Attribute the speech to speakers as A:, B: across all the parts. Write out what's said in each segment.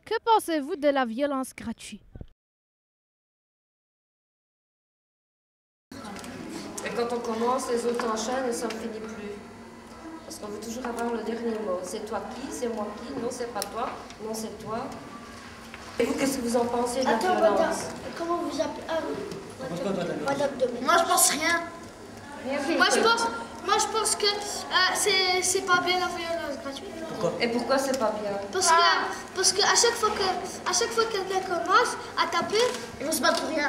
A: Que pensez-vous de la violence gratuite?
B: Et quand on commence, les autres enchaînent et ça ne finit plus. Parce qu'on veut toujours avoir le dernier mot. C'est toi qui? C'est moi qui? Non, c'est pas toi. Non, c'est toi. Et vous, qu'est-ce que vous en pensez de la violence?
C: Comment vous appelez
D: Moi, je pense rien.
C: Moi, je pense que c'est pas bien la violence gratuite.
B: Pourquoi? Et pourquoi c'est pas bien?
C: Parce que à chaque fois que quelqu'un commence à taper,
D: Ils vont se battre pour rien.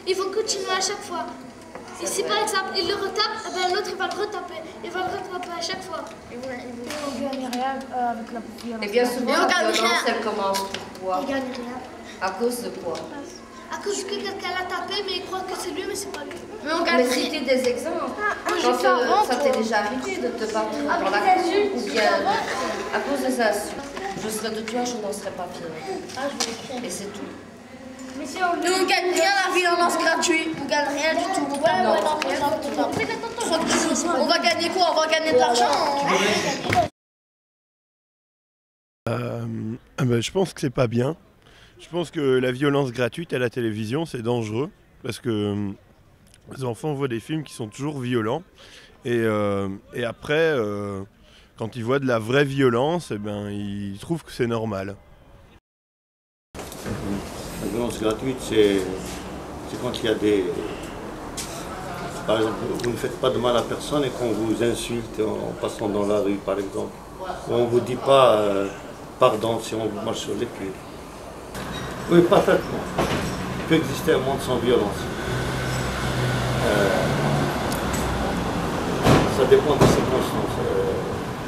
C: ils vont continuer à chaque fois. Et si par exemple il le retape, eh ben, l'autre il va le retaper. Il va le retaper à chaque fois.
A: On ne gagne rien avec la violence.
B: Et bien souvent,
D: on
B: la
D: gagne
B: violence,
D: rien.
B: elle commence pourquoi?
C: Il gagne rien.
B: À cause de quoi?
C: À cause que quelqu'un l'a tapé, mais il croit que c'est lui, mais c'est pas lui.
D: Mais on gagne
B: Mais
D: rien.
B: citer des exemples. Quand ça t'est déjà arrivé de te battre dans la cour ou bien à cause des insultes. Je serais de toi, je n'en serais pas fière. Et c'est tout.
D: Nous, on gagne rien la violence gratuite. On gagne rien du tout. On va gagner quoi? On va gagner de l'argent.
E: Je pense que c'est pas bien. Je pense que la violence gratuite à la télévision, c'est dangereux. Parce que les enfants voient des films qui sont toujours violents. Et après, quand ils voient de la vraie violence, ils trouvent que c'est normal.
F: La violence gratuite, c'est quand il y a des... Par exemple, vous ne faites pas de mal à personne et qu'on vous insulte en passant dans la rue, par exemple. Ou on ne vous dit pas pardon si on vous marche sur les pieds. Oui, parfaitement. Il peut exister un monde sans violence. Ça dépend des circonstances.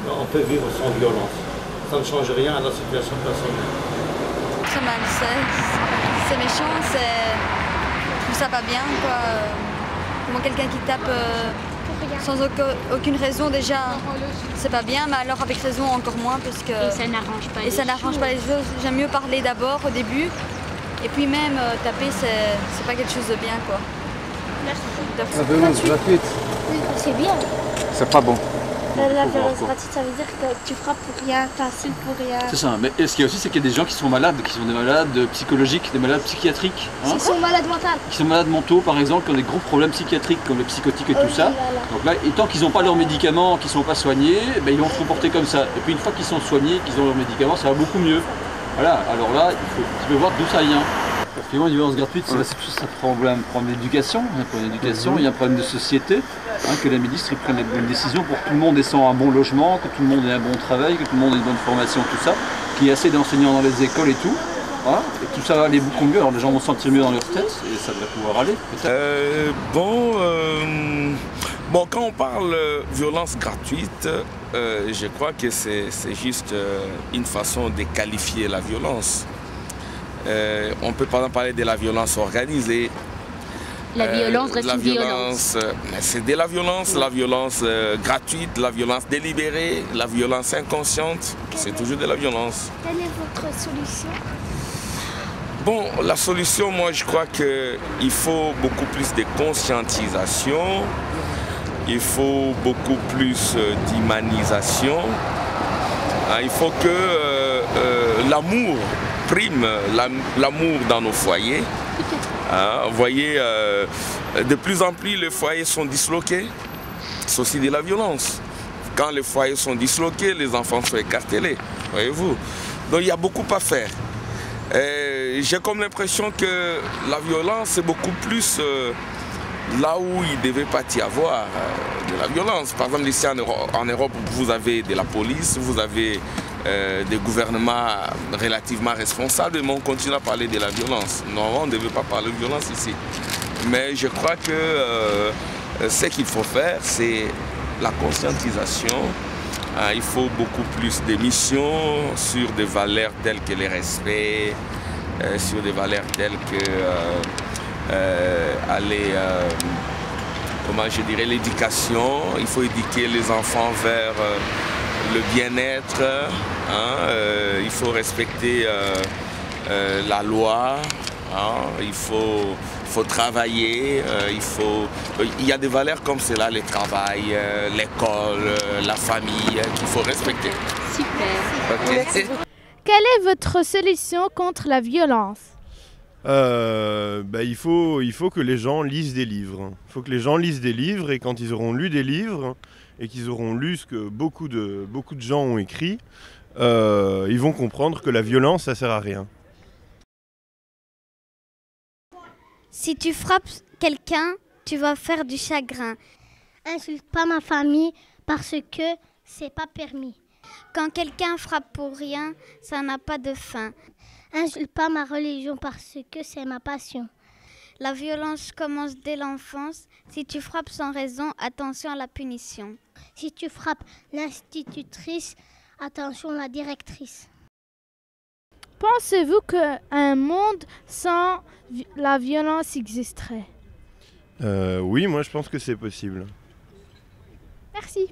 F: On peut vivre sans violence. Ça ne change rien à la situation personnelle.
G: C'est mal, c'est méchant, je trouve ça pas bien, quoi. Comment quelqu'un qui tape sans aucune raison, déjà, c'est pas bien, mais alors avec raison encore moins, parce que...
C: Et ça n'arrange pas les choses.
G: J'aime mieux parler d'abord au début, et puis même taper, c'est pas quelque chose de bien, quoi.
H: La violence gratuite,
C: Oui, c'est bien.
H: c'est pas bon.
C: La violence gratuite, ça veut dire que tu frappes pour rien, tu insultes pour rien.
H: C'est ça, mais ce qu'il y a aussi, c'est qu'il y a des gens qui sont malades, qui sont des malades psychologiques, des malades psychiatriques. Hein,
C: Ils sont malades mentales.
H: qui sont malades mentaux, par exemple, qui ont des gros problèmes psychiatriques, comme le psychotique et tout ça. Donc là, et tant qu'ils n'ont pas leurs médicaments, qu'ils ne sont pas soignés, ils vont se comporter comme ça. Et puis une fois qu'ils sont soignés, qu'ils ont leurs médicaments, ça va beaucoup mieux. Voilà, alors là, tu peux voir d'où ça vient. Effectivement, une violence gratuite, c'est un problème d'éducation, il y a un problème de société, que la ministre prenne les bonnes décisions pour que tout le monde ait un bon logement, que tout le monde ait un bon travail, que tout le monde ait une bonne formation, tout ça, qu'il y ait assez d'enseignants dans les écoles et tout. Voilà, et tout ça va aller beaucoup mieux, alors les gens vont se sentir mieux dans leur tête et ça devrait pouvoir aller.
I: Bon, quand on parle violence gratuite, je crois que c'est juste une façon de qualifier la violence. On peut par exemple parler de la violence organisée.
J: La violence reste une violence.
I: C'est de la violence gratuite, la violence délibérée, la violence inconsciente, c'est toujours de la violence.
C: Quelle est votre solution?
I: Bon, la solution, moi je crois qu'il faut beaucoup plus de conscientisation, il faut beaucoup plus d'humanisation, il faut que l'amour prime, l'amour dans nos foyers. Vous voyez, de plus en plus les foyers sont disloqués, c'est aussi de la violence. Quand les foyers sont disloqués, les enfants sont écartelés, voyez-vous. Donc il y a beaucoup à faire. J'ai comme l'impression que la violence c'est beaucoup plus là où il ne devait pas y avoir de la violence. Par exemple ici en Europe, vous avez de la police, vous avez des gouvernements relativement responsables, mais on continue à parler de la violence. Normalement, on ne devait pas parler de violence ici. Mais je crois que ce qu'il faut faire, c'est la conscientisation. Il faut beaucoup plus d'émissions sur des valeurs telles que le respect, sur des valeurs telles que comment je dirais, l'éducation. Il faut éduquer les enfants vers le bien-être, il faut respecter la loi, il faut travailler, il y a des valeurs comme cela, le travail, l'école, la famille, qu'il faut respecter.
J: Super.
I: Okay.
A: Quel quelle est votre solution contre la violence?
E: Il faut que les gens lisent des livres. Il faut que les gens lisent des livres et quand ils auront lu des livres et qu'ils auront lu ce que beaucoup de gens ont écrit, ils vont comprendre que la violence, ça sert à rien.
K: Si tu frappes quelqu'un, tu vas faire du chagrin.
L: Insulte pas ma famille parce que c'est pas permis.
K: Quand quelqu'un frappe pour rien, ça n'a pas de fin.
L: Insulte pas ma religion parce que c'est ma passion.
K: La violence commence dès l'enfance. Si tu frappes sans raison, attention à la punition.
L: Si tu frappes l'institutrice, attention à la directrice.
A: Pensez-vous qu'un monde sans la violence existerait?
E: Oui, moi je pense que c'est possible.
A: Merci.